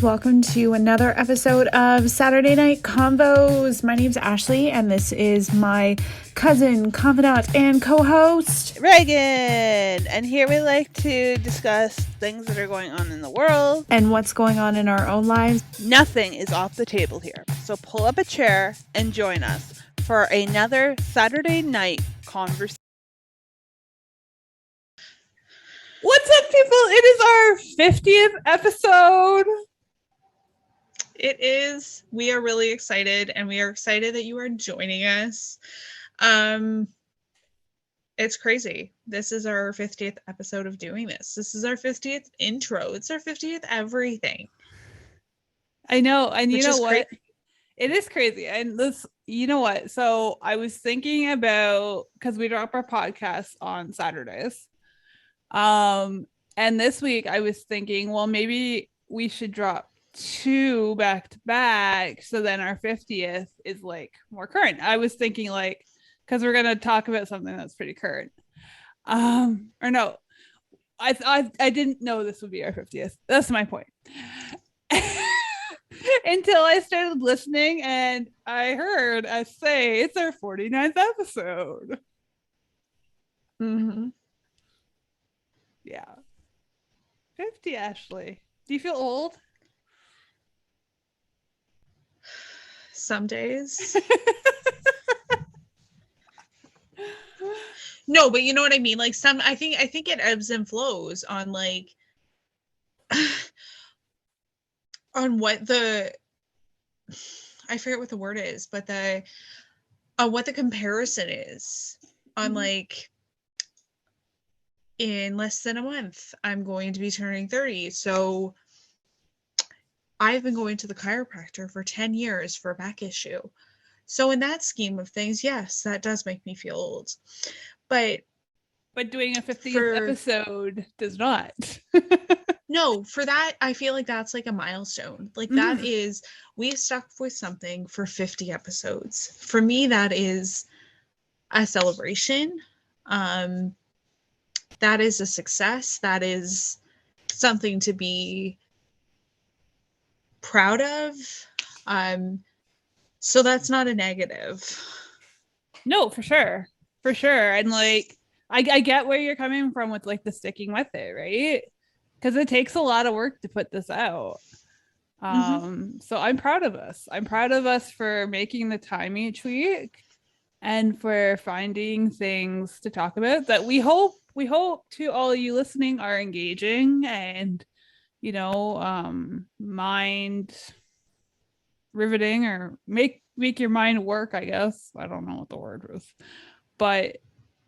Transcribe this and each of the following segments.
Welcome to another episode of Saturday Night Convos. My name's Ashley, and this is my cousin, confidant, and co-host, Reagan. And here we like to discuss things that are going on in the world. And what's going on in our own lives. Nothing is off the table here. So pull up a chair and join us for another Saturday Night Conversation. What's up, people? It is our 50th episode. It is. We are really excited, and we are excited that you are joining us. It's crazy. This is our 50th episode of doing this. This is our 50th intro. It's our 50th everything. I know. And you know what? It is crazy. And this, you know what? So I was thinking about, because we drop our podcast on Saturdays. And this week I was thinking, well, maybe we should drop 2 back to back, so then our 50th is like more current. I was thinking, like, because we're gonna talk about something that's pretty current. Or no, I didn't know this would be our 50th. That's my point. Until I started listening and I heard us say it's our 49th episode. Mm-hmm. Yeah. 50, Ashley. Do you feel old? Some days. No, but you know what I mean? Like I think it ebbs and flows on like on what I forget what the word is, but what the comparison is on like in less than a month, I'm going to be turning 30. So I've been going to the chiropractor for 10 years for a back issue. So in that scheme of things, yes, that does make me feel old. But doing a 50th episode does not. No, for that, I feel like that's like a milestone. Like that is, we stuck with something for 50 episodes. For me, that is a celebration. That is a success. That is something to be proud of. So that's not a negative. No, for sure. And like I get where you're coming from with like the sticking with it, right? Because it takes a lot of work to put this out. So I'm proud of us for making the time each week and for finding things to talk about that we hope to all of you listening are engaging and, you know, mind riveting or make your mind work, I guess. I don't know what the word was, but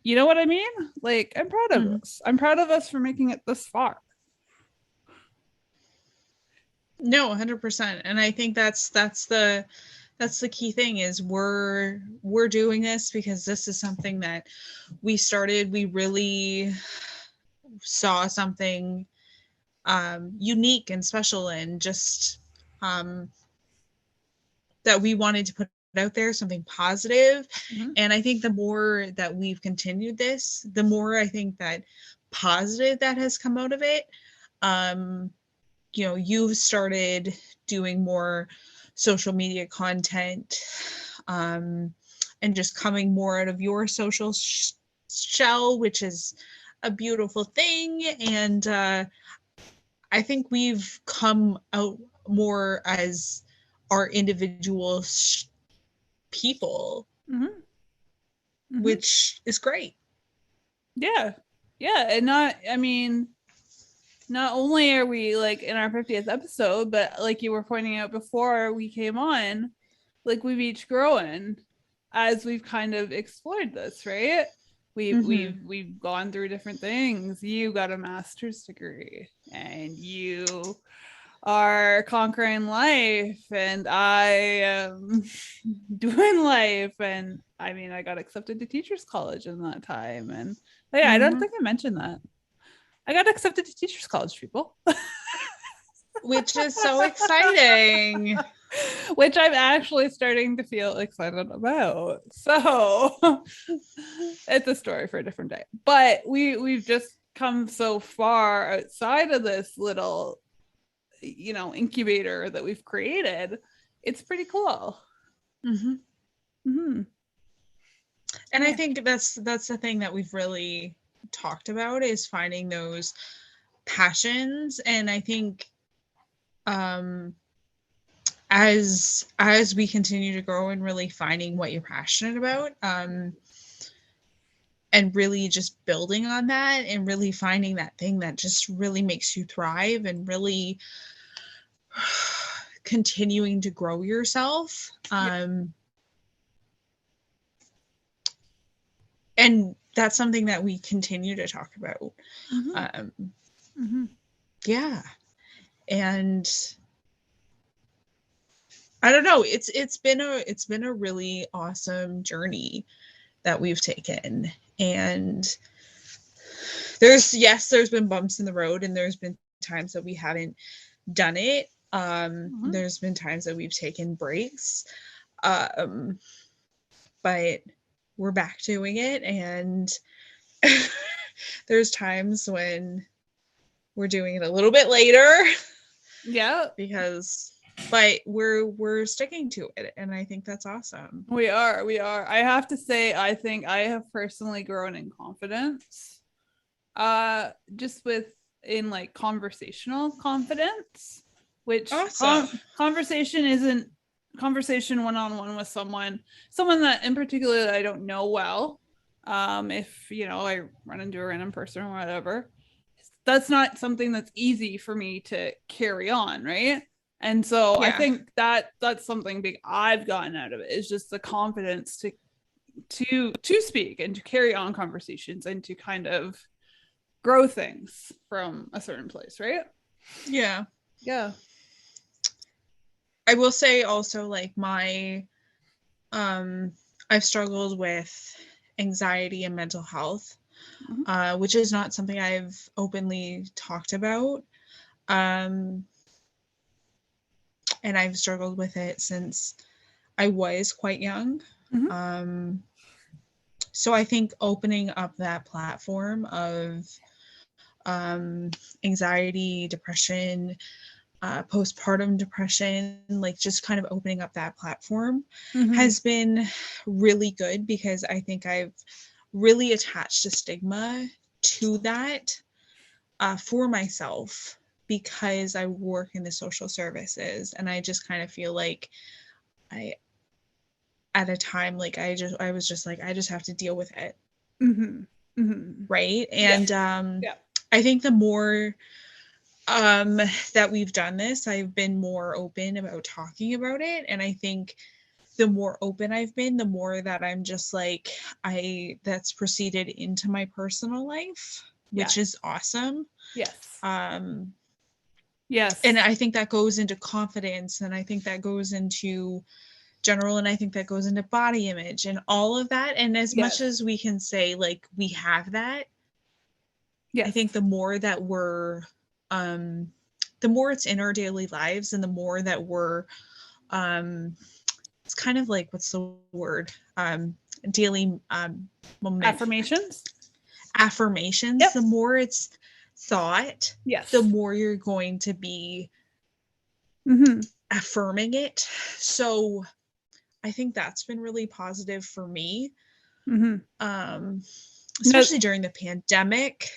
you know what I mean? Like, I'm proud of us. I'm proud of us for making it this far. No, 100%. And I think that's the key thing is we're doing this because this is something that we started. We really saw something unique and special and just that we wanted to put out there, something positive. And I think the more that we've continued this, the more I think that positive that has come out of it. You know, you've started doing more social media content and just coming more out of your social shell, which is a beautiful thing. And I think we've come out more as our individual people, which is great. Yeah. And not only are we like in our 50th episode, but like you were pointing out before we came on, like we've grown as we've kind of explored this, right? We've gone through different things. You got a master's degree and you are conquering life, and I am doing life. And I mean, I got accepted to teachers college in that time. And yeah, I don't think I mentioned that. I got accepted to teachers college, people. Which is so exciting. Which I'm actually starting to feel excited about. So it's a story for a different day. But we've just come so far outside of this little incubator that we've created, it's pretty cool. Mm-hmm. Mm-hmm. And I think that's the thing that we've really talked about, is finding those passions. And I think as we continue to grow and really finding what you're passionate about, and really just building on that and really finding that thing that just really makes you thrive and really continuing to grow yourself. And that's something that we continue to talk about. Yeah. And I don't know, it's been a really awesome journey that we've taken. And there's been bumps in the road, and there's been times that we haven't done it. There's been times that we've taken breaks. But we're back doing it, and there's times when we're doing it a little bit later. Yeah. But we're sticking to it, and I think that's awesome. We are. I have to say, I think I have personally grown in confidence. Just in like conversational confidence, which awesome. Conversation isn't conversation one-on-one with someone that in particular that I don't know well. If I run into a random person or whatever, that's not something that's easy for me to carry on, right? And so I think that's something big I've gotten out of it, is just the confidence to speak and to carry on conversations and to kind of grow things from a certain place, right? Yeah. I will say also, like, I've struggled with anxiety and mental health, which is not something I've openly talked about. And I've struggled with it since I was quite young. So I think opening up that platform of anxiety, depression, postpartum depression, like just kind of opening up that platform has been really good, because I think I've really attached a stigma to that for myself, because I work in the social services, and I just kind of feel like at a time, like I was just like, I just have to deal with it. Right. And I think the more that we've done this, I've been more open about talking about it. And I think the more open I've been, the more that I'm just like, that's proceeded into my personal life, which is awesome. Yes. And I think that goes into confidence, and I think that goes into general, and I think that goes into body image and all of that. And as much as we can say, like, we have that, I think the more that we're the more it's in our daily lives, and the more that we're it's kind of like, what's the word, daily affirmations, the more it's thought, the more you're going to be affirming it. So I think that's been really positive for me, especially during the pandemic.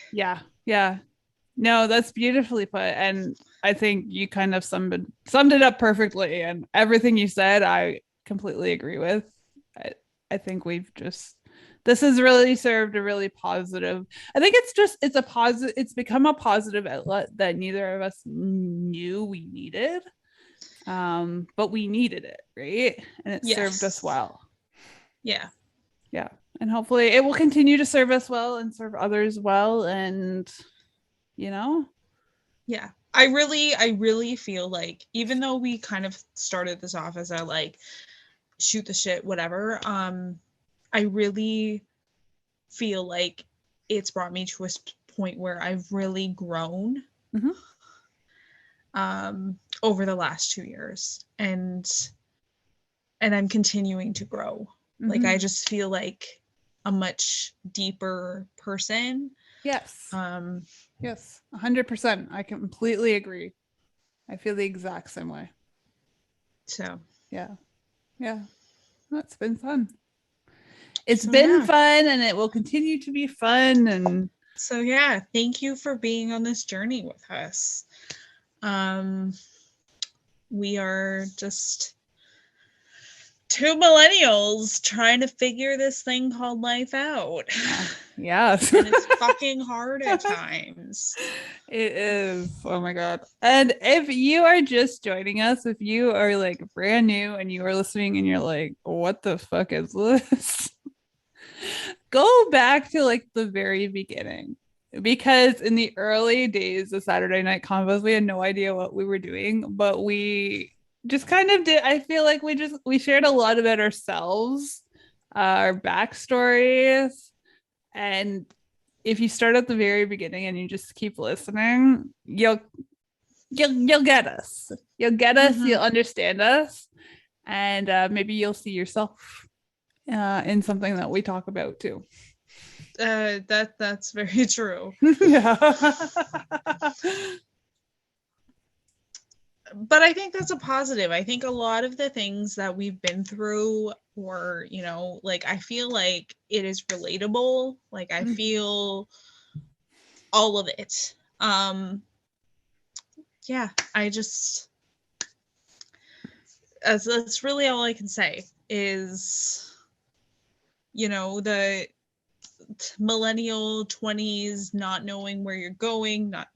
No, that's beautifully put, and I think you kind of summed it up perfectly, and everything you said I completely agree with. I think this has really served a really positive, I think it's become a positive outlet that neither of us knew we needed, but we needed it, right? And it served us well. And hopefully it will continue to serve us well and serve others well. And I really feel like, even though we kind of started this off as a like shoot the shit whatever, I really feel like it's brought me to a point where I've really grown over the last 2 years, and I'm continuing to grow. Like, I just feel like a much deeper person. Yes, 100%. I completely agree. I feel the exact same way. So Yeah. Yeah. That's been fun. It's So, been yeah. fun, and it will continue to be fun. And So yeah, thank you for being on this journey with us. We are just two millennials trying to figure this thing called life out. yeah. And it's fucking hard at times. It is. Oh my God. And if you are just joining us, if you are like brand new and you are listening and you're like, what the fuck is this? Go back to like the very beginning. Because in the early days of Saturday Night Convos, we had no idea what we were doing, but we just kind of did. I feel like we shared a lot about ourselves, our backstories, and if you start at the very beginning and you just keep listening, you'll get us. You'll get us. You'll understand us, and maybe you'll see yourself in something that we talk about too. That's very true. Yeah. But I think that's a positive. I think a lot of the things that we've been through, or, you know, like, I feel like it is relatable. Like, I feel all of it. Yeah, I just, that's really all I can say is, you know, the millennial 20s, not knowing where you're going, not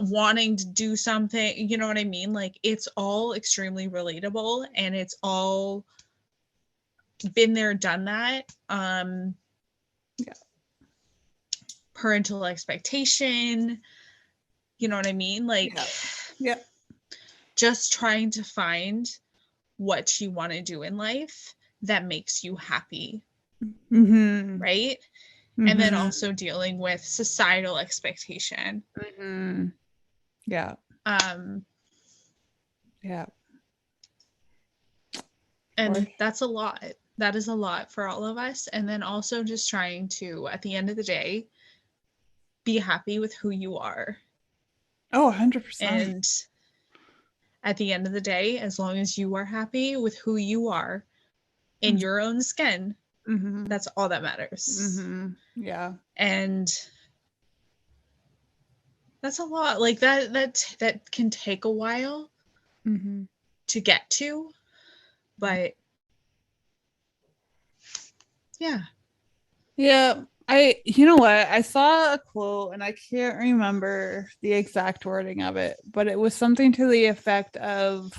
wanting to do something, you know what I mean? Like, it's all extremely relatable, and it's all been there, done that. Yeah. Parental expectation, you know what I mean? Like, yeah. Just trying to find what you want to do in life that makes you happy. Right? And then also dealing with societal expectation. Yeah. Yeah. And that's a lot. That is a lot for all of us. And then also just trying to, at the end of the day, be happy with who you are. Oh, 100%. And at the end of the day, as long as you are happy with who you are in your own skin, that's all that matters. Yeah. And that's a lot. Like, that can take a while to get to, but yeah. You know what? I saw a quote and I can't remember the exact wording of it, but it was something to the effect of,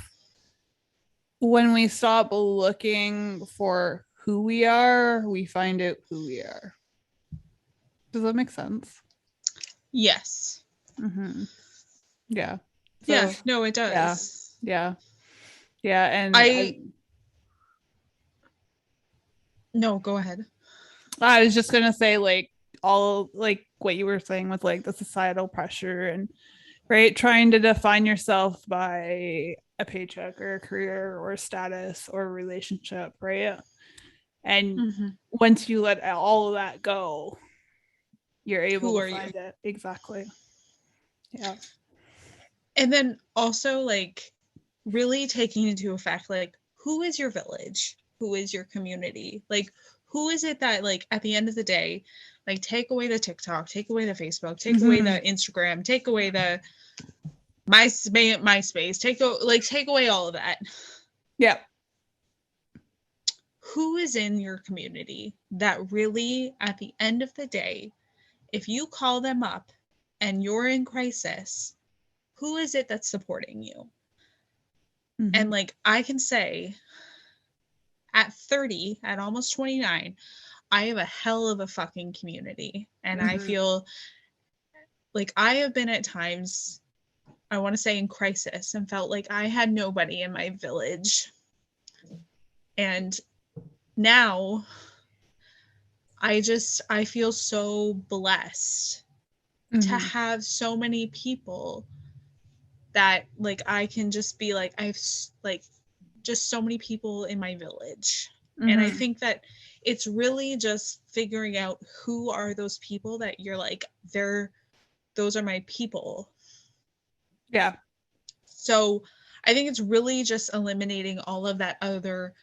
when we stop looking for who we are, we find out who we are. Does that make sense? Yes. Yeah. So, yeah, no, it does. Yeah. And no, go ahead. I was just gonna say, like, all like what you were saying with like the societal pressure and right, trying to define yourself by a paycheck or a career or status or a relationship, right? And once you let all of that go, you're able to find it. Exactly. Yeah. And then also, like, really taking into effect, like, who is your village? Who is your community? Like, who is it that, like, at the end of the day, like, take away the TikTok, take away the Facebook, take away the Instagram, take away the MySpace, take away all of that. Yeah. Who is in your community that really, at the end of the day, if you call them up and you're in crisis, who is it that's supporting you? And, like, I can say, at 30, at almost 29, I have a hell of a fucking community. And I feel like I have been at times, I want to say, in crisis, and felt like I had nobody in my village. And now I feel so blessed to have so many people that, like, I can just be like, I have, like, just so many people in my village. And I think that it's really just figuring out who are those people that you're like, those are my people. Yeah. So I think it's really just eliminating all of that other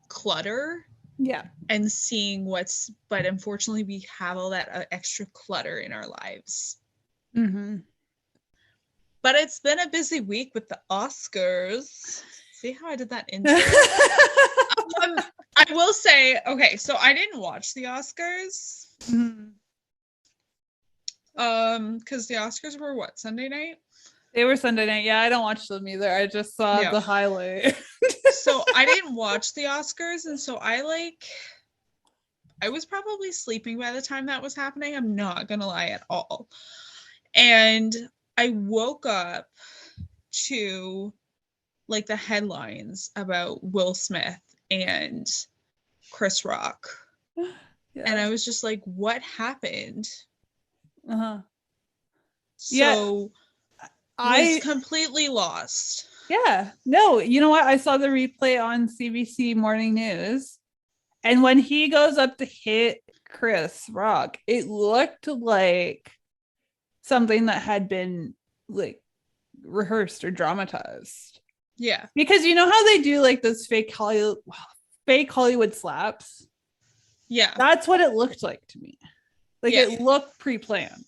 clutter. Yeah. And seeing but unfortunately we have all that extra clutter in our lives. Mm-hmm. But it's been a busy week with the Oscars. See how I did that intro? I will say, okay, so I didn't watch the Oscars. Mm-hmm. Because the Oscars were what, Sunday night? They were Sunday night. Yeah, I don't watch them either. I just saw the highlight. So I didn't watch the Oscars, and so I was probably sleeping by the time that was happening. I'm not gonna lie at all. And I woke up to like the headlines about Will Smith and Chris Rock. Yeah. And I was just like, what happened? Uh-huh. So I was completely lost. Yeah. No, you know what? I saw the replay on CBC Morning News. And when he goes up to hit Chris Rock, it looked like something that had been like rehearsed or dramatized. Yeah. Because you know how they do like those fake Hollywood slaps? Yeah. That's what it looked like to me. Like it looked pre-planned.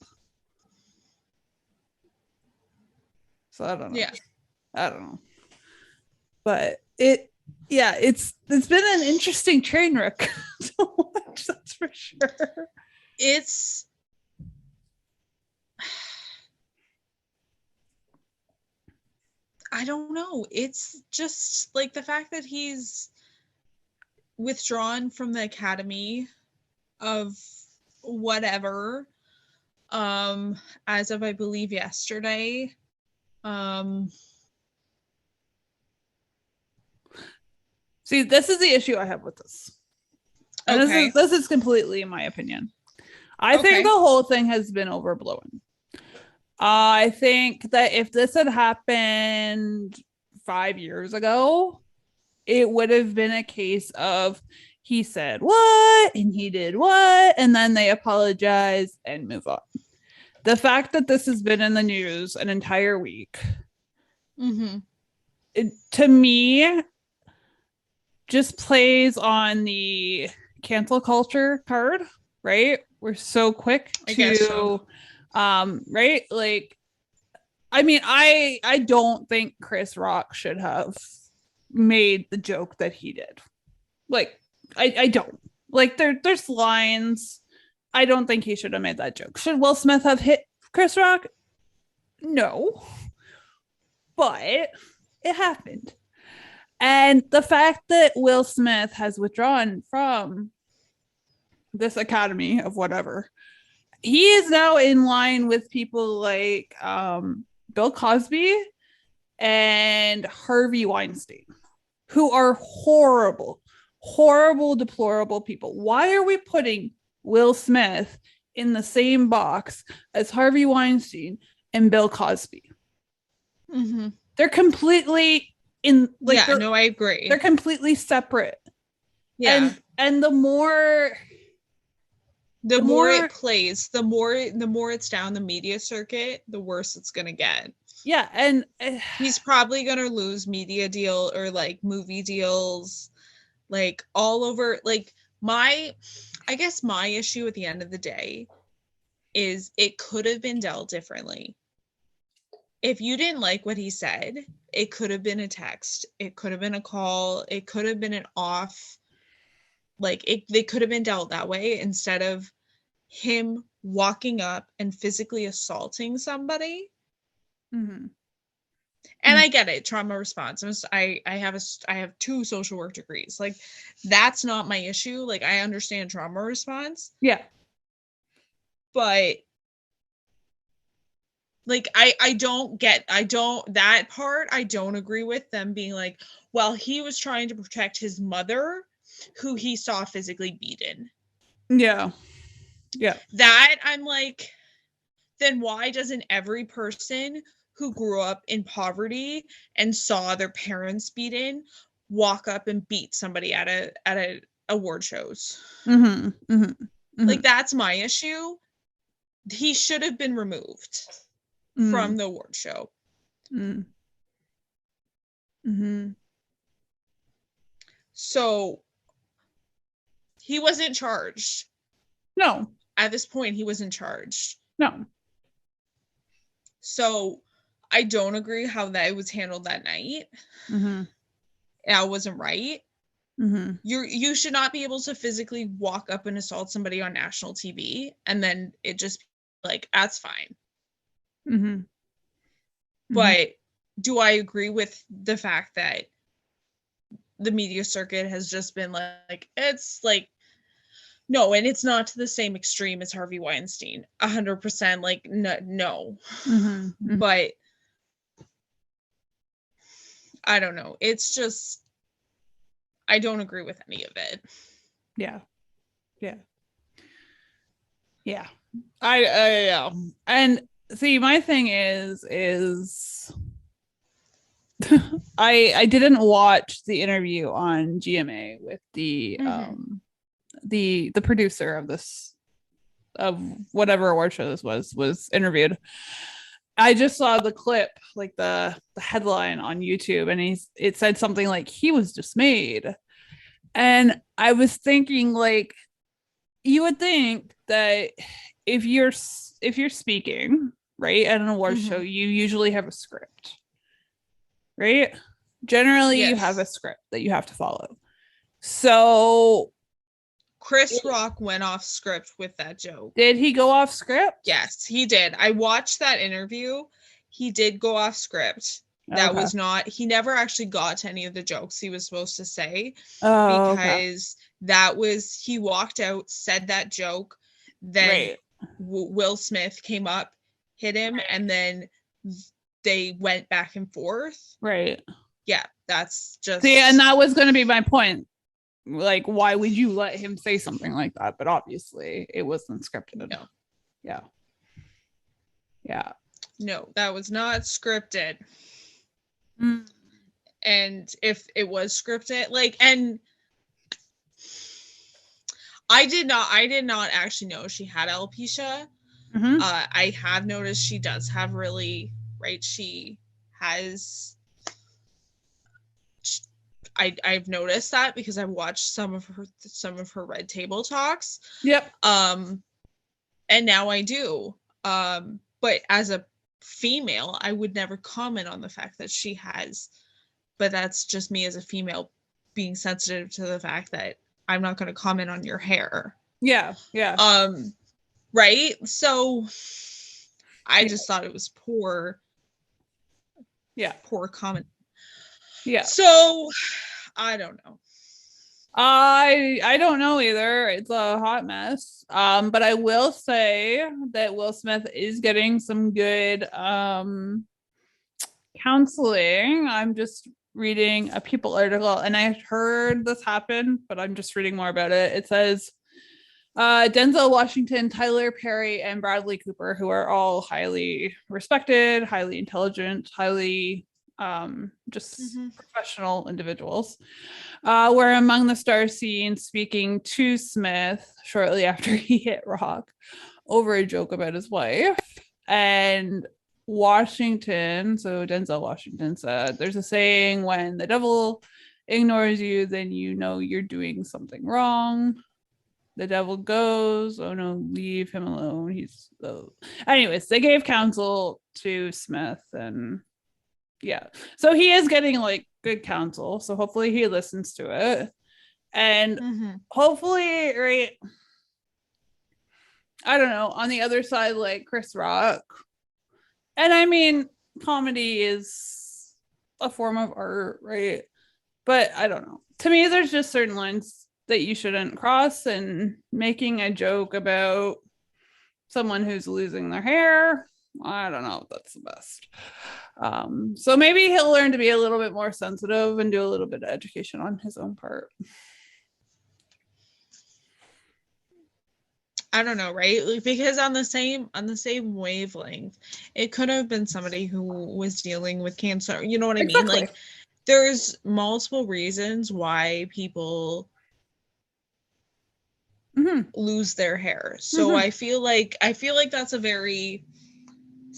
So I don't know. Yeah. I don't know. But it's been an interesting train wreck to watch, that's for sure. It's I don't know. It's just like the fact that he's withdrawn from the Academy of whatever, as of I believe yesterday. See, this is the issue I have with this. And this is completely my opinion. I think the whole thing has been overblown. I think that if this had happened 5 years ago, it would have been a case of he said what and he did what, and then they apologize and move on. The fact that this has been in the news an entire week, it, to me, just plays on the cancel culture card, right? We're so quick to right? Like, I mean, I don't think Chris Rock should have made the joke that he did. Like, I don't. Like, there's lines. I don't think he should have made that joke. Should Will Smith have hit Chris Rock? No. But it happened. And the fact that Will Smith has withdrawn from this Academy of whatever, he is now in line with people like Bill Cosby and Harvey Weinstein, who are horrible, deplorable people. Why are we putting Will Smith in the same box as Harvey Weinstein and Bill Cosby? They're completely I agree. They're completely separate. Yeah. And the more it plays, the more it's down the media circuit, the worse it's gonna get. Yeah, and he's probably gonna lose media deal or like movie deals, like all over. Like I guess my issue at the end of the day is it could have been dealt differently. If you didn't like what he said, it could have been a text, it could have been a call, it could have been an off. Like they could have been dealt that way instead of him walking up and physically assaulting somebody. And I get it, trauma response. I have 2 social work degrees. Like that's not my issue. Like I understand trauma response. Yeah. But like I don't that part. I don't agree with them being like, well, he was trying to protect his mother, who he saw physically beaten. Yeah. That I'm like, then why doesn't every person who grew up in poverty and saw their parents beaten walk up and beat somebody at a award shows? Like that's my issue. He should have been removed. from the award show. So he wasn't charged. No. At this point, he wasn't charged. No. So I don't agree how that was handled that night. That wasn't right. You should not be able to physically walk up and assault somebody on national TV and then it just like, that's fine. But do I agree with the fact that the media circuit has just been like, it's like, no, and it's not to the same extreme as Harvey Weinstein. 100%, like, no. But I don't know. It's just, I don't agree with any of it. Yeah. I and see, my thing is I didn't watch the interview on GMA with the producer of this, of whatever award show this was interviewed. I just saw the clip, like the headline on YouTube, and it said something like he was dismayed. And I was thinking, like, you would think that if you're speaking, right, at an award show, you usually have a script, right? Generally, you have a script that you have to follow. So Chris Rock went off script with that joke. Did he go off script? Yes, he did. I watched that interview. He did go off script. That was not, he never actually got to any of the jokes he was supposed to say, because that was, he walked out, said that joke, then Will Smith came up, hit him, and then they went back and forth. Yeah, that's just... See, and that was going to be my point. Like, why would you let him say something like that? But obviously, it wasn't scripted enough. Yeah. No, that was not scripted. And if it was scripted, like, and I did not actually know she had alopecia. I have noticed she does have really, right, she has, I've noticed that because I've watched some of her Red Table talks. And now I do. But as a female, I would never comment on the fact that she has, but that's just me as a female being sensitive to the fact that I'm not going to comment on your hair. Right, so I just thought it was poor comment. So I don't know. I don't know either. It's a hot mess. But I will say that Will Smith is getting some good counseling. I'm just reading a People article, and I heard this happen, but I'm just reading more about it. It says Denzel Washington, Tyler Perry, and Bradley Cooper, who are all highly respected, highly intelligent, highly professional individuals, were among the stars seen speaking to Smith shortly after he hit Rock over a joke about his wife. And Washington, so Denzel Washington, said, "There's a saying, when the devil ignores you, then you know you're doing something wrong. The devil goes, oh no, leave him alone. He's..." Anyways, they gave counsel to Smith, and so he is getting like good counsel. So hopefully he listens to it, and hopefully, right, I don't know, on the other side, like Chris Rock, and I mean, comedy is a form of art, right? But I don't know. To me, there's just certain lines that you shouldn't cross, and making a joke about someone who's losing their hair, I don't know if that's the best. So maybe he'll learn to be a little bit more sensitive and do a little bit of education on his own part. I don't know, right? Because on the same wavelength, it could have been somebody who was dealing with cancer. You know what I mean? Like, there's multiple reasons why people lose their hair. So I feel like that's a very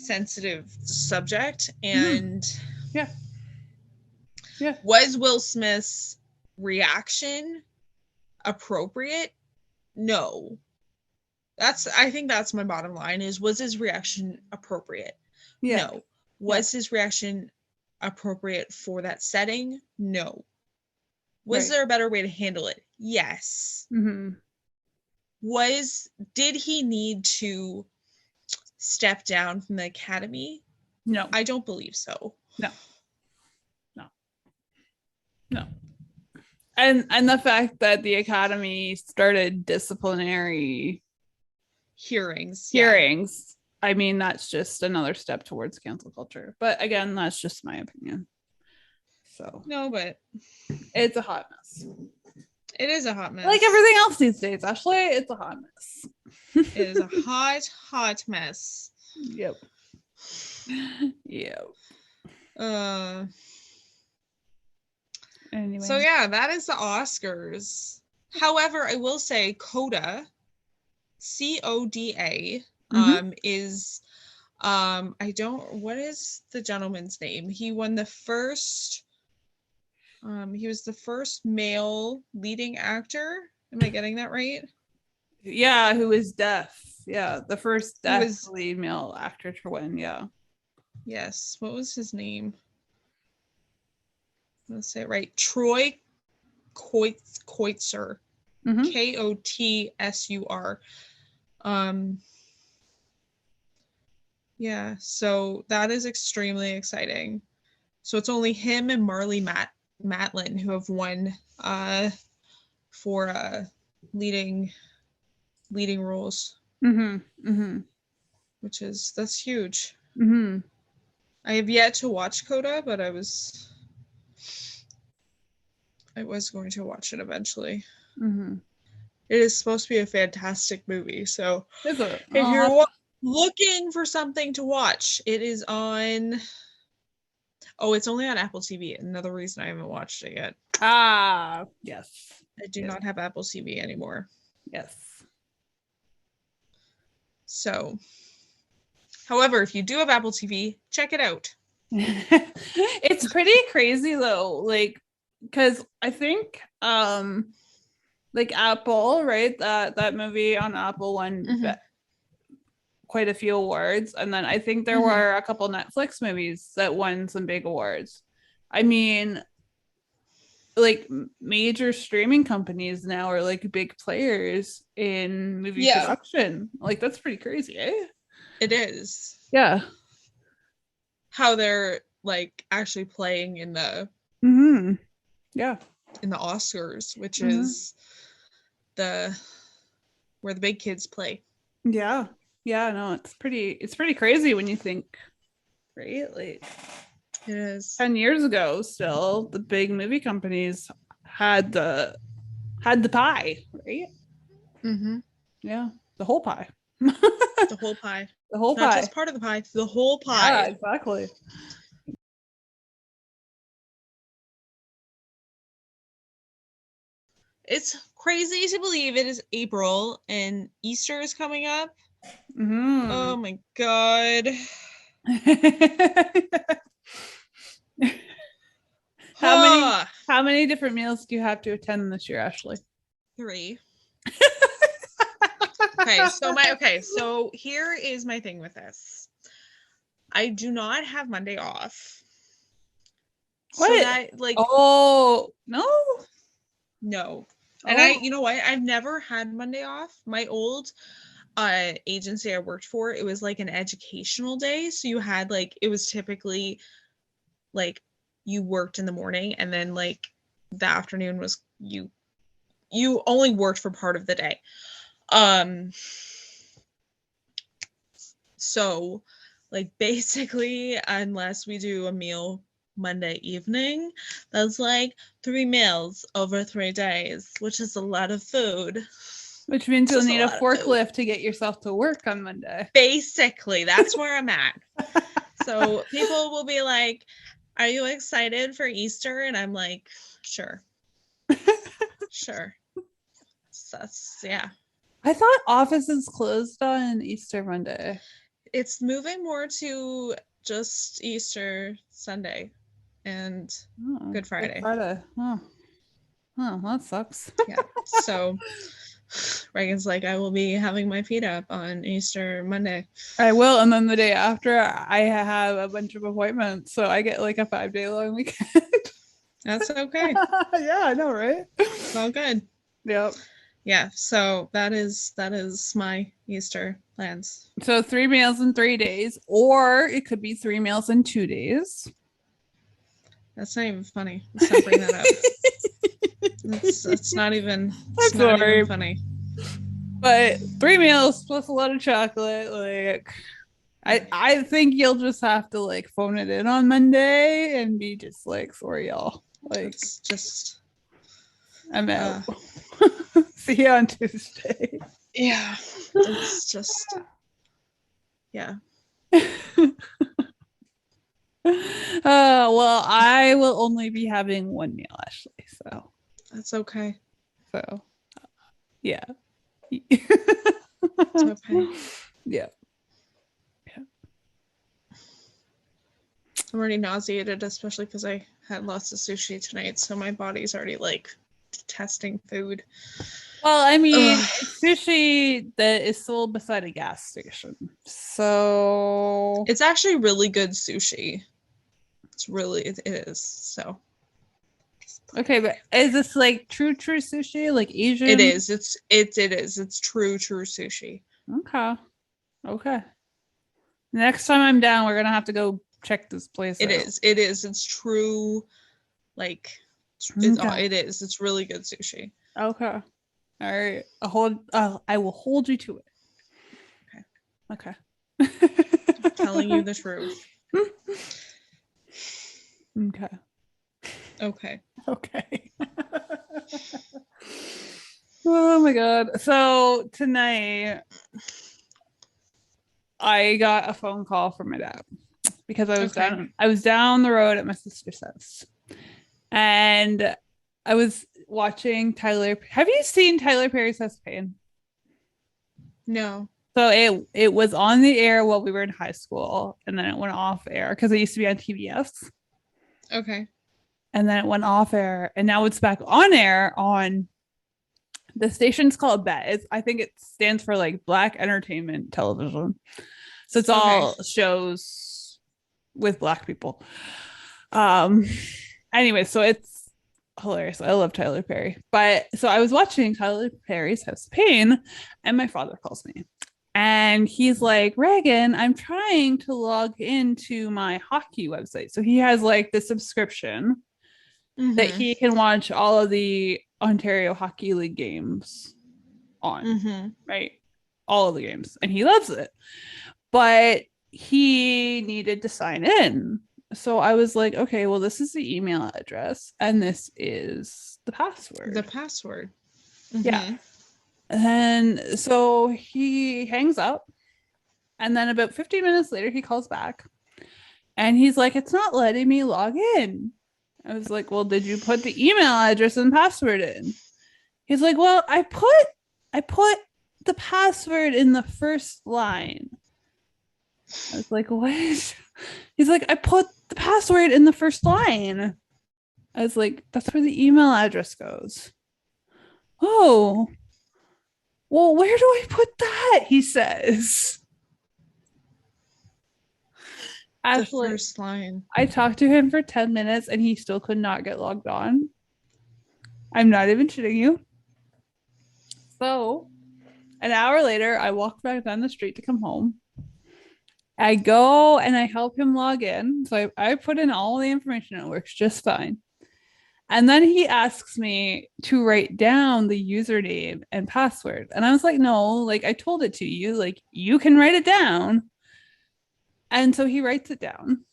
sensitive subject, and yeah. Was Will Smith's reaction appropriate? No. I think that's my bottom line is, was his reaction appropriate? Yeah. No. Was his reaction appropriate for that setting? No. Was there a better way to handle it? Yes. Did he need to step down from the Academy? No. I don't believe so. No. And the fact that the Academy started disciplinary hearings. I mean, that's just another step towards cancel culture. But again, that's just my opinion. So no, but it's a hot mess. It is a hot mess. Like everything else these days, Ashley, it's a hot mess. It is a hot mess. Yep. Anyway. So yeah, that is the Oscars. However, I will say CODA, CODA, is what is the gentleman's name? He won the first he was the first male leading actor. Am I getting that right? Yeah, who is deaf. Yeah, the first deaf lead male actor to win. Yeah. Yes. What was his name? Let's say it right. Troy Kotsur. Kotsur. Yeah, so that is extremely exciting. So it's only him and Marley Matlin who have won for leading roles. That's huge. I have yet to watch CODA, but I was going to watch it eventually. It is supposed to be a fantastic movie, so if you're looking for something to watch, it is on. Oh, it's only on Apple TV. Another reason I haven't watched it yet. Yes. I do not have Apple TV anymore. Yes. So, however, if you do have Apple TV, check it out. It's pretty crazy though, like, because I think like Apple, right? That movie on Apple won quite a few awards, and then I think there were a couple Netflix movies that won some big awards. I mean, like major streaming companies now are like big players in movie production. Like that's pretty crazy, eh? It is. Yeah. How they're like actually playing in the in the Oscars, which is where the big kids play. Yeah. No, it's pretty crazy when you think, right? Like it is. 10 years ago, still the big movie companies had the pie, right? Yeah, the whole pie. The whole pie. The whole Not pie. just part of the pie. The whole pie. Yeah, exactly. It's crazy to believe it is April and Easter is coming up. Oh my god. How many different meals do you have to attend this year, Ashley? 3. So here is my thing with this. I do not have Monday off. What? So that, like, no. And you know what? I've never had Monday off. My old agency I worked for, it was like an educational day. So you had like, it was typically like you worked in the morning and then like the afternoon was you only worked for part of the day. So like basically, unless we do a meal Monday evening, that's like 3 meals over 3 days, which is a lot of food. Which means you'll need a forklift to get yourself to work on Monday. Basically, that's where I'm at. So people will be like, are you excited for Easter? And I'm like, sure. Sure. So that's, yeah. I thought offices closed on Easter Monday. It's moving more to just Easter Sunday and Good Friday. Oh, that sucks. Yeah. So Reagan's like, I will be having my feet up on Easter Monday. I will, and then the day after, I have a bunch of appointments, so I get like a 5-day long weekend. That's okay. Yeah, I know, right? It's all good. Yep. Yeah. So that is my Easter plans. So 3 meals in 3 days, or it could be 3 meals in 2 days. That's not even funny. Let's not bring that up. It's not even. It's I'm not sorry. even funny. But 3 meals plus a lot of chocolate, like I think you'll just have to like phone it in on Monday and be just like, sorry y'all. Like It's just I'm out. See you on Tuesday. yeah. It's just yeah. Well, I will only be having 1 meal, Ashley. So That's okay. Yeah. It's okay. Yeah. I'm already nauseated, especially because I had lots of sushi tonight, so my body's already like detesting food. Well, I mean, it's sushi that is sold beside a gas station. So It's actually really good sushi. It's really it is. So okay, but is this like true sushi, like Asian? it is. It is. It's true sushi. Okay. Next time I'm down, we're gonna have to go check this place It out. is. It is. It's true. Like it is. It's really good sushi. Okay. All right. I will hold you to it. Okay. I'm telling you the truth. Okay. Okay. Oh my god. So tonight I got a phone call from my dad because I was down the road at my sister's house. And I was watching Tyler. Have you seen Tyler Perry's House of Pain? No. So it was on the air while we were in high school, and then it went off air because it used to be on TBS. Okay. And then it went off air, and now it's back on air on the station's called BET. I think it stands for like Black Entertainment Television. So it's all shows with Black people. Anyway, so it's hilarious. I love Tyler Perry. But so I was watching Tyler Perry's House of Pain, and my father calls me. And he's like, Reagan, I'm trying to log into my hockey website. So he has like the subscription that he can watch all of the Ontario Hockey League games on, right? All of the games. And he loves it. But he needed to sign in. So I was like, okay, well, this is the email address and this is the password. Yeah. And so he hangs up. And then about 15 minutes later, he calls back. And he's like, it's not letting me log in. I was like, well, did you put the email address and password in? He's like, well, I put the password in the first line. I was like, what? He's like, I put the password in the first line. I was like, that's where the email address goes. Oh, well, where do I put that? He says. The first line. I talked to him for 10 minutes and he still could not get logged on. I'm not even shitting you. So an hour later, I walked back down the street to come home. I go and I help him log in. So I put in all the information. It works just fine. And then he asks me to write down the username and password. And I was like, no, like I told it to you. Like you can write it down. And so he writes it down.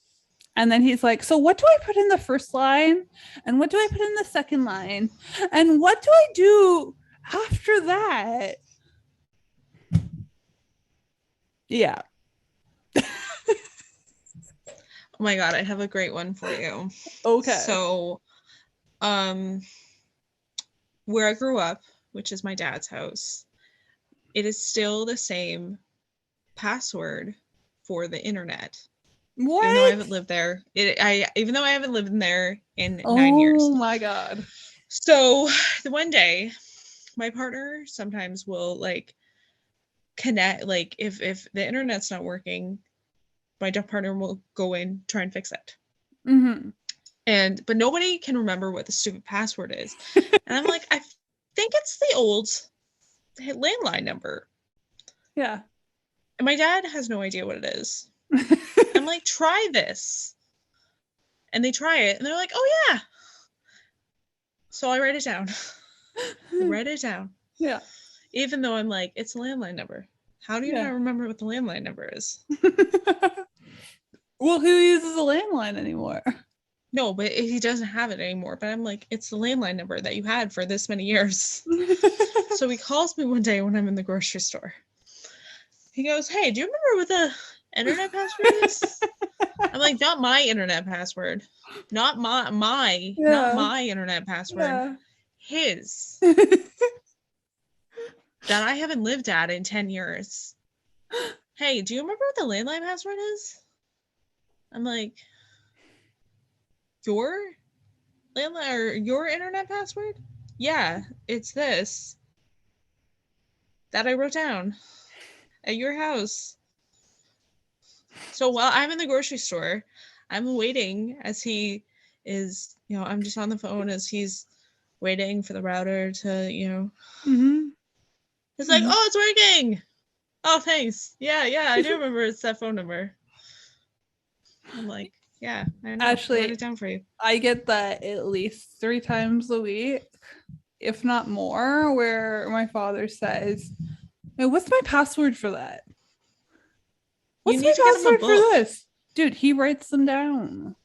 And then he's like, so what do I put in the first line? And what do I put in the second line? And what do I do after that? Yeah. Oh my God, I have a great one for you. Okay. So, where I grew up, which is my dad's house, it is still the same password for the internet. What? Even though I haven't lived there. Even though I haven't lived in there in 9 years. Oh my God. So the one day, my partner sometimes will like connect, like if the internet's not working, my partner will go in, try and fix it. But nobody can remember what the stupid password is. And I'm like, I think it's the old landline number. Yeah. And my dad has no idea what it is. I'm like, try this. And they try it and they're like, oh yeah. So I write it down. Yeah. Even though I'm like, it's a landline number. How do you not remember what the landline number is? Well, who uses a landline anymore? No, but he doesn't have it anymore. But I'm like, it's the landline number that you had for this many years. So he calls me one day when I'm in the grocery store. He goes, hey, do you remember what the internet password is? I'm like, not my internet password. Not my internet password. Yeah. His. That I haven't lived at in 10 years. Hey, do you remember what the landline password is? I'm like, your landline or your internet password? Yeah, it's this. That I wrote down at your house. So while I'm in the grocery store, I'm waiting as he is, I'm just on the phone as he's waiting for the router to, It's like, oh, it's working. Oh, thanks. Yeah, I do remember it's that phone number. I'm like, yeah, I know. Actually, I wrote it down for you. I get that at least 3 times a week, if not more, where my father says, hey, what's my password for that? What's my password for this? Dude, he writes them down.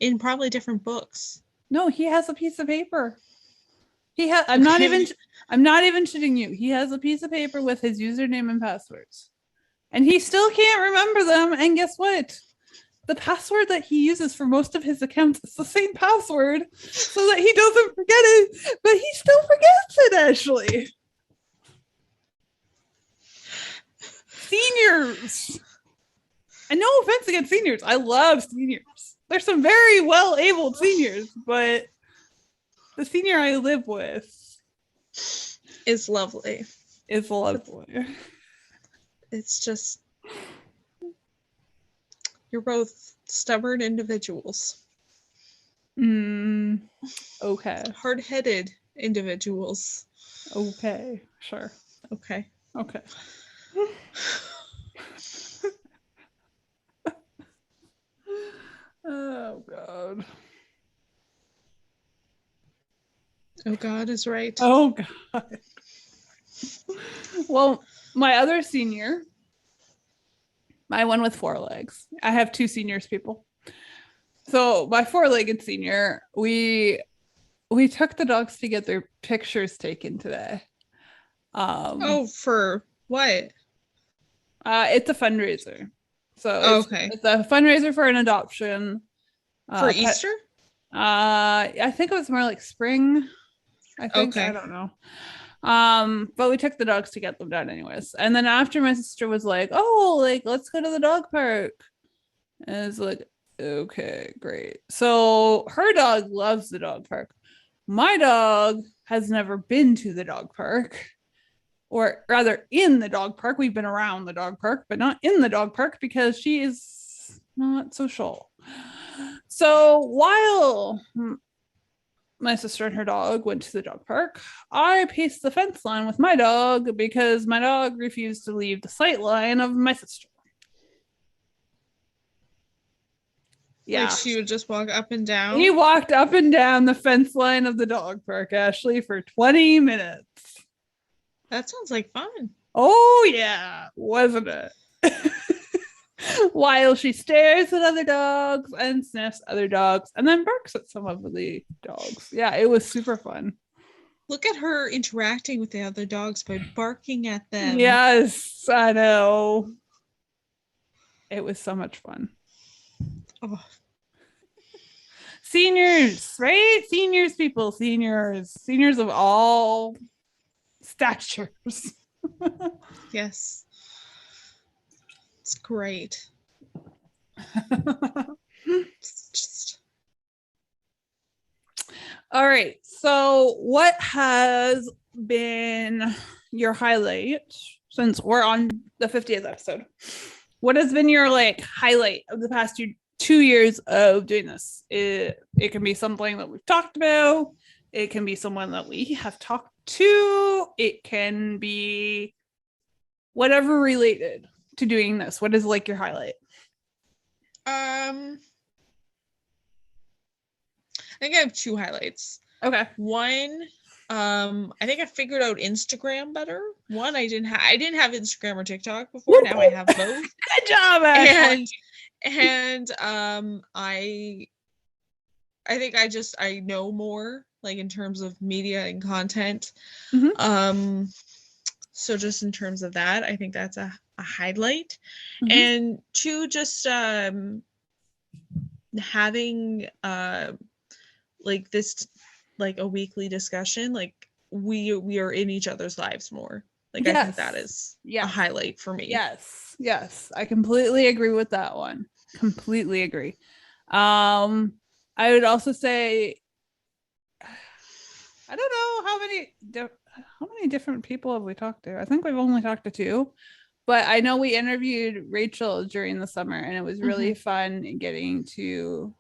In probably different books. No, he has a piece of paper. I'm not even shitting you. He has a piece of paper with his username and passwords. And he still can't remember them. And guess what? The password that he uses for most of his accounts is the same password so that he doesn't forget it, but he still forgets it, Ashley. Seniors. And no offense against seniors. I love seniors. There's some very well-abled seniors, but the senior I live with is lovely. It's just, you're both stubborn individuals. Okay. Hard-headed individuals. Okay. Sure. Okay. Oh God. Oh God is right. Oh God. Well, my other senior, my one with 4 legs. I have 2 seniors, people. So my 4-legged senior, we took the dogs to get their pictures taken today. For what? It's a fundraiser. So it's a fundraiser for an adoption. For Easter? I think it was more like spring. I think. I don't know. But we took the dogs to get them done anyways. And then after, my sister was like, oh, like, let's go to the dog park. And it's like, okay, great. So her dog loves the dog park. My dog has never been to the dog park, or rather in the dog park. We've been around the dog park, but not in the dog park because she is not social. So while my sister and her dog went to the dog park, I paced the fence line with my dog because my dog refused to leave the sight line of my sister. Yeah. Like she would just walk up and down? He walked up and down the fence line of the dog park, Ashley, for 20 minutes. That sounds like fun. Oh, yeah. Wasn't it? While she stares at other dogs and sniffs other dogs and then barks at some of the dogs. Yeah, it was super fun. Look at her interacting with the other dogs by barking at them. Yes, I know. It was so much fun. Oh. Seniors, right? Seniors, people, seniors of all statures. Yes. It's great. It's just... All right. So what has been your highlight since we're on the 50th episode? What has been your like highlight of the past 2 years of doing this? It can be something that we've talked about. It can be someone that we have talked to. It can be whatever related to doing this. What is like your highlight? I think I have two highlights. Okay. One, I think I figured out Instagram better. One, I didn't have Instagram or TikTok before. Now I have both. Good job, Ashley. And I think I know more, like, in terms of media and content. Mm-hmm. So just in terms of that, I think that's a highlight. Mm-hmm. And two, just having like this, like a weekly discussion, like we are in each other's lives more. Like, yes. I think that is a highlight for me. Yes, I completely agree with that one. Completely agree. I would also say, I don't know how many different people have we talked to. I think we've only talked to 2, but I know we interviewed Rachel during the summer, and it was really fun getting to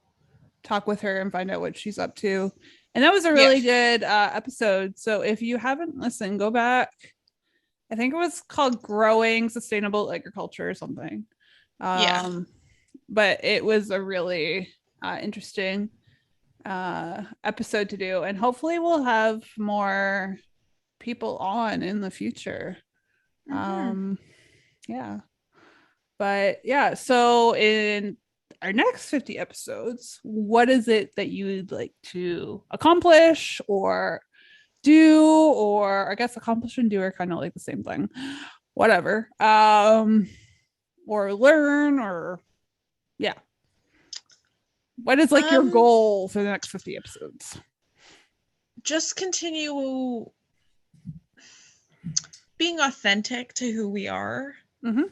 talk with her and find out what she's up to. And that was a really good episode. So if you haven't listened, go back. I think it was called Growing Sustainable Agriculture or something. But it was a really interesting episode to do. And hopefully we'll have more people on in the future. Yeah. But yeah, so in our next 50 episodes, what is it that you would like to accomplish or do? Or I guess accomplish and do are kind of like the same thing. Whatever. Or learn, or yeah. What is like your goal for the next 50 episodes? Just continue being authentic to who we are. Mm-hmm.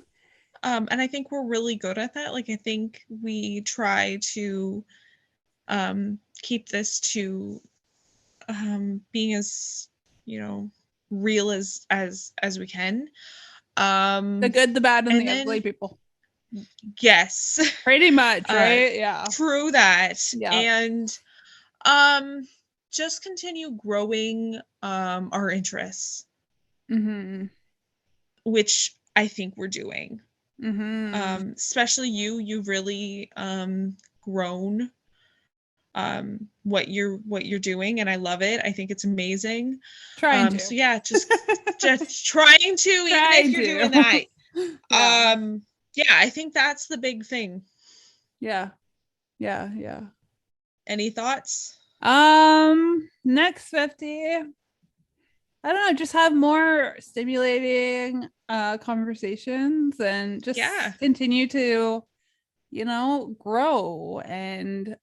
And I think we're really good at that. Like, I think we try to keep this to being as, real as we can. The good, the bad, and the ugly people. Yes. Pretty much, right? Yeah. True that. Yeah. And just continue growing our interests. Mm-hmm. Which I think we're doing. Mm-hmm. Especially you've really grown what you're doing, and I love it. I think it's amazing. Trying to. So yeah, just trying to, even if you're doing that. Yeah, I think that's the big thing. Yeah. Any thoughts? Next 50, I don't know, just have more stimulating conversations and just continue to, grow. And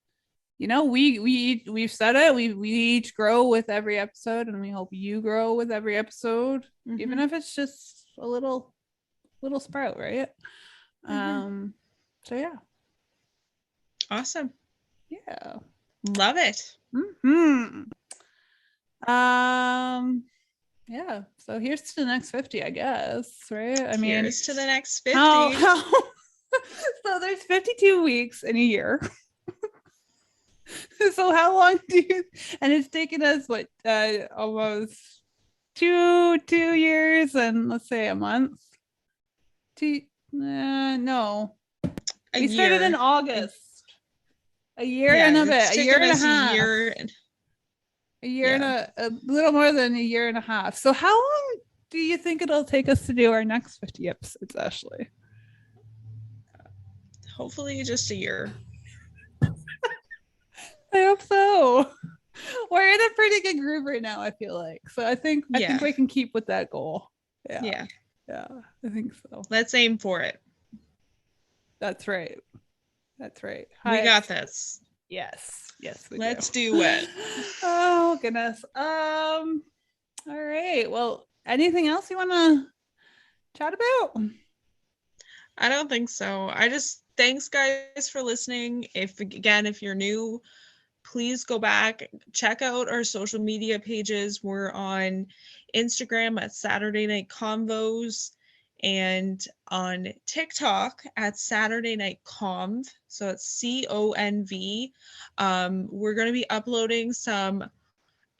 we've said it, we each grow with every episode, and we hope you grow with every episode, even if it's just a little sprout, right? So yeah. Awesome. Yeah. Love it. Yeah, so here's to the next 50, I guess, right? I mean, here's to the next 50. So there's 52 weeks in a year. So how long and it's taken us almost two years and let's say a month. No. We started in August. A year and a bit. A year and a half. A year and a little more than a year and a half. So how long do you think it'll take us to do our next 50 episodes, Ashley? Hopefully just a year. I hope so. We're in a pretty good groove right now, I feel like. So I think we can keep with that goal. Yeah, I think so. Let's aim for it. That's right. We got this. Yes, Let's do it. Oh goodness. All right. Well, anything else you want to chat about? I don't think so. Thanks guys for listening. If you're new, please go back, check out our social media pages. We're on Instagram at Saturday Night Convos and on TikTok at Saturday Night Conv. So it's CONV. We're going to be uploading some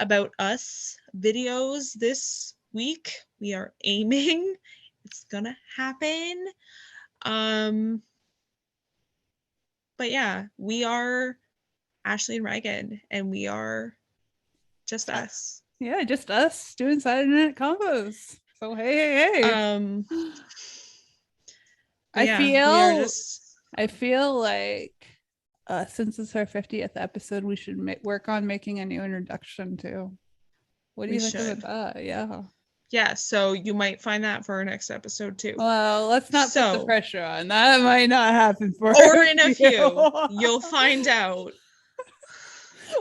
about us videos this week. We are aiming. It's going to happen. But yeah, we are Ashley and Reagan, and we are just us. Yeah, just us doing Saturday Night Convos. So hey. I feel like since it's our 50th episode, we should work on making a new introduction too. What do you think about that? Yeah. Yeah, so you might find that for our next episode too. Well, let's not put the pressure on. That might not happen for or in a few. You'll find out.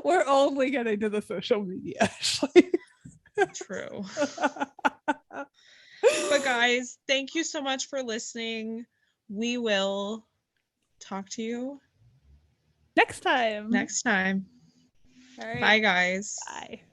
We're only getting to the social media, actually. True. But guys, thank you so much for listening. We will talk to you next time. All right. Bye, guys. Bye.